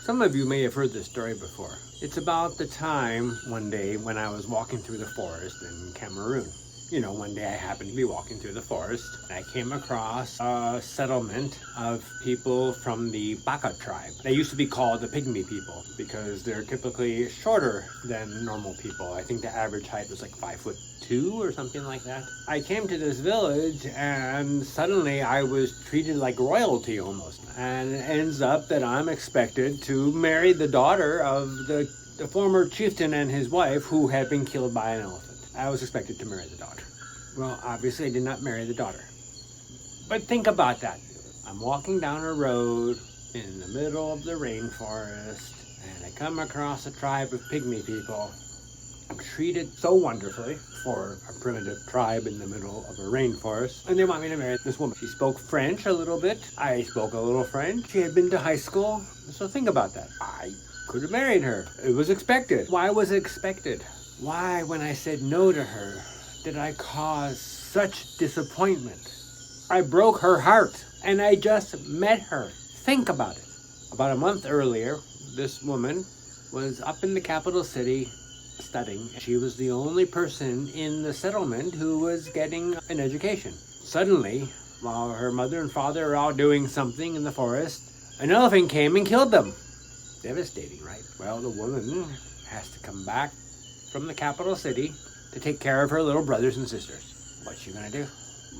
Some of you may have heard this story before. It's about the time one day when I was walking through the forest in Cameroon. You know, one day I happened to be walking through the forest and I came across a settlement of people from the Baka tribe. They used to be called the pygmy people because they're typically shorter than normal people. I think the average height was like 5'2" or something like that. I came to this village and suddenly I was treated like royalty almost. And it ends up that I'm expected to marry the daughter of the former chieftain and his wife who had been killed by an elephant. I was expected to marry the daughter. Well, obviously I did not marry the daughter. But think about that. I'm walking down a road in the middle of the rainforest and I come across a tribe of pygmy people. I'm treated so wonderfully for a primitive tribe in the middle of a rainforest. And they want me to marry this woman. She spoke French a little bit. I spoke a little French. She had been to high school. So think about that. I could have married her. It was expected. Why was it expected? Why, when I said no to her, did I cause such disappointment? I broke her heart, and I just met her. Think about it. About a month earlier, this woman was up in the capital city studying. She was the only person in the settlement who was getting an education. Suddenly, while her mother and father were out doing something in the forest, an elephant came and killed them. Devastating, right? Well, the woman has to come back from the capital city to take care of her little brothers and sisters. What's she gonna do?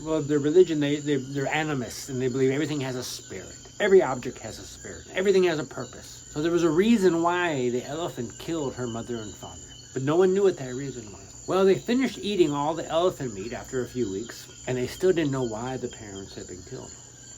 Well, their religion, they're animists, and they believe everything has a spirit. Every object has a spirit. Everything has a purpose. So there was a reason why the elephant killed her mother and father. But no one knew what that reason was. Well, they finished eating all the elephant meat after a few weeks, and they still didn't know why the parents had been killed.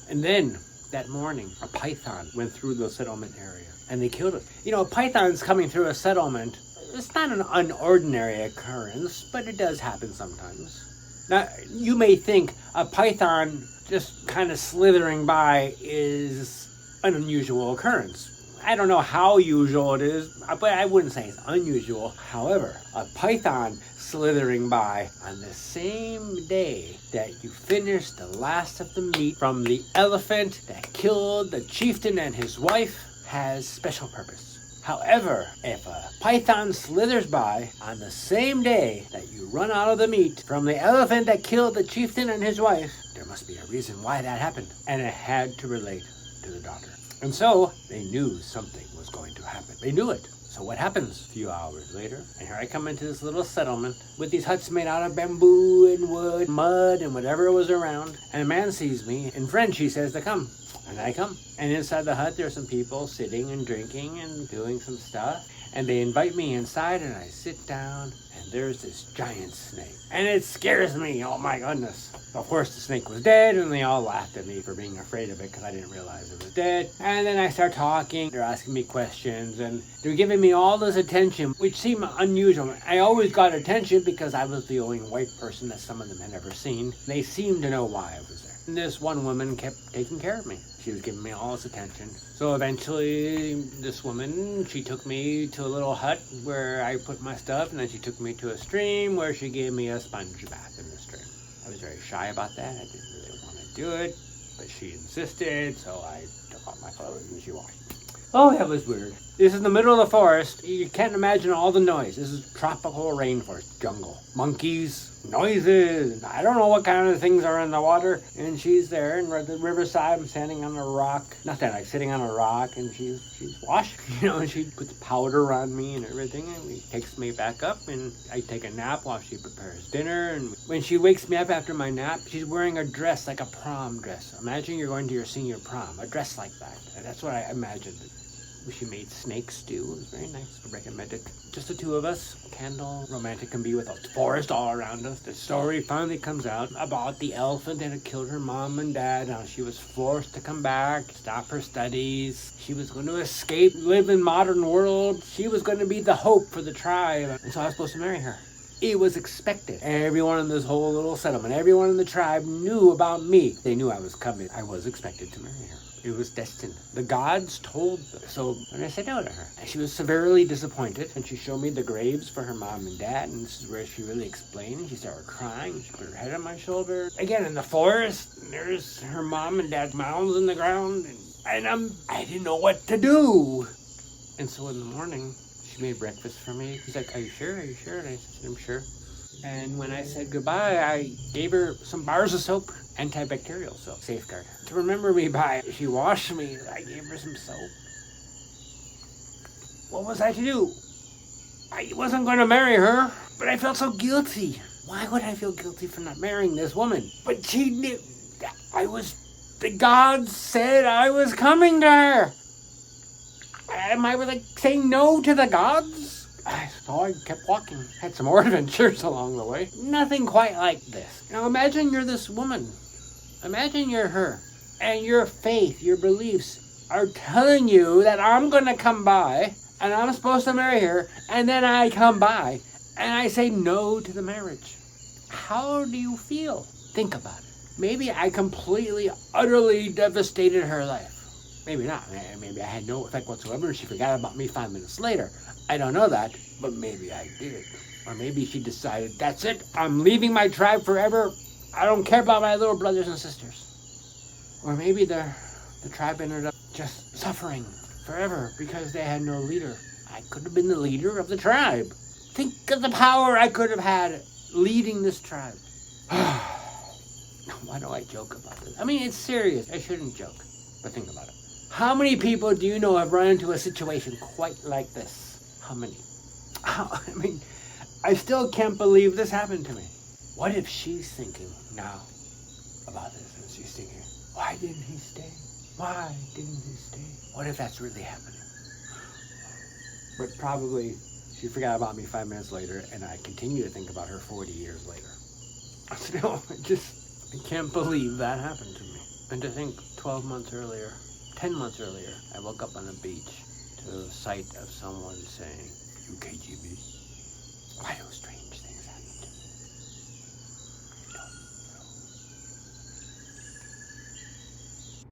And then, that morning, a python went through the settlement area, and they killed it. You know, pythons coming through a settlement, it's not an unordinary occurrence, but it does happen sometimes. Now, you may think a python just kind of slithering by is an unusual occurrence. I don't know how usual it is, but I wouldn't say it's unusual. However, a python slithering by on the same day that you finish the last of the meat from the elephant that killed the chieftain and his wife has special purpose. However, if a python slithers by on the same day that you run out of the meat from the elephant that killed the chieftain and his wife, there must be a reason why that happened. And it had to relate to the daughter. And so, they knew something was going to happen. They knew it. So what happens? A few hours later, and here I come into this little settlement with these huts made out of bamboo and wood, mud, and whatever was around. And a man sees me. In French, he says to come. And I come. And inside the hut, there's some people sitting and drinking and doing some stuff. And they invite me inside, and I sit down, and there's this giant snake. And it scares me, oh my goodness. Of course, the snake was dead, and they all laughed at me for being afraid of it, because I didn't realize it was dead. And then I start talking, they're asking me questions, and they're giving me all this attention, which seemed unusual. I always got attention because I was the only white person that some of them had ever seen. They seemed to know why I was there. And this one woman kept taking care of me. She was giving me all this attention. So eventually, this woman, she took me to a little hut where I put my stuff, and then she took me to a stream where she gave me a sponge bath in the stream. I was very shy about that. I didn't really want to do it, but she insisted, so I took off my clothes and she washed me. Oh, that was weird. This is the middle of the forest. You can't imagine all the noise. This is tropical rainforest, jungle. Monkeys, noises. I don't know what kind of things are in the water. And she's there, and at the riverside, I'm standing on a rock. Nothing, like sitting on a rock, and she's washing, and she puts powder on me and everything, and she takes me back up, and I take a nap while she prepares dinner. And when she wakes me up after my nap, she's wearing a dress, like a prom dress. Imagine you're going to your senior prom, a dress like that. And that's what I imagined. She made snake stew. It was very nice. I recommend it. Just the two of us. Candle. Romantic can be with a forest all around us. The story finally comes out about the elephant that had killed her mom and dad. How she was forced to come back, stop her studies. She was going to escape, live in modern world. She was going to be the hope for the tribe. And so I was supposed to marry her. It was expected. Everyone in this whole little settlement, everyone in the tribe knew about me. They knew I was coming. I was expected to marry her. It was destined. The gods told them. So when I said no to her, and she was severely disappointed, and she showed me the graves for her mom and dad, and this is where she really explained. She started crying. She put her head on my shoulder. Again, in the forest, there's her mom and dad's mounds in the ground, and I didn't know what to do. And so in the morning, she made breakfast for me. He's like, are you sure? Are you sure? And I said, I'm sure. And when I said goodbye, I gave her some bars of soap, antibacterial soap, Safeguard, to remember me by. She washed me. I gave her some soap. What was I to do? I wasn't going to marry her, but I felt so guilty. Why would I feel guilty for not marrying this woman? But she knew. The gods said I was coming to her. Am I like saying no to the gods? So I kept walking. Had some more adventures along the way. Nothing quite like this. Now imagine you're this woman. Imagine you're her. And your faith, your beliefs are telling you that I'm going to come by and I'm supposed to marry her. And then I come by and I say no to the marriage. How do you feel? Think about it. Maybe I completely, utterly devastated her life. Maybe not. Maybe I had no effect whatsoever and she forgot about me 5 minutes later. I don't know that, but maybe I did. Or maybe she decided, that's it, I'm leaving my tribe forever. I don't care about my little brothers and sisters. Or maybe the tribe ended up just suffering forever because they had no leader. I could have been the leader of the tribe. Think of the power I could have had leading this tribe. Why do I joke about this? I mean, it's serious. I shouldn't joke, but think about it. How many people do you know have run into a situation quite like this? How many? I mean, I still can't believe this happened to me. What if she's thinking now about this and she's thinking, why didn't he stay? Why didn't he stay? What if that's really happening? But probably she forgot about me 5 minutes later and I continue to think about her 40 years later. Still, I can't believe that happened to me. And to think 12 months earlier, 10 months earlier, I woke up on a beach to the sight of someone saying, "You KGB?" Why, it was strange.